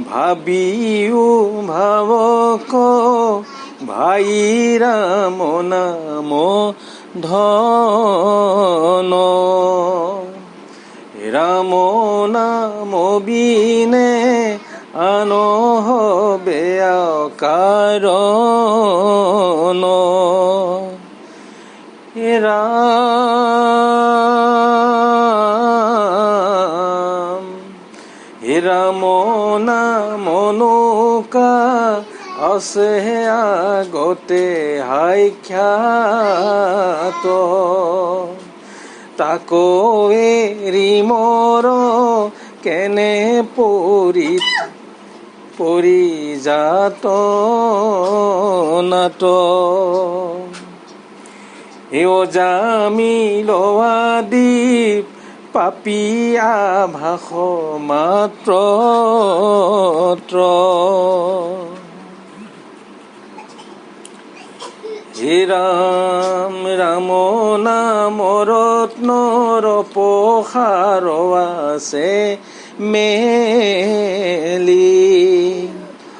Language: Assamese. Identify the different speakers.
Speaker 1: ভাবিও ভাবক ভাই রাম নাম ধন, রাম নাম বিনে আন হবে কারণ। রাম নাম নৌকা আছে আগতে হাই খ্যাত, তাকো এৰি মৰ কেনে পৰিজাত নাট। জামি লোৱা দ্বীপ পাপিয়া ভাষ মাত্ৰ। ৰাম ৰাম নাম ৰত্নৰ প্ৰসাৰ আছে মেলি,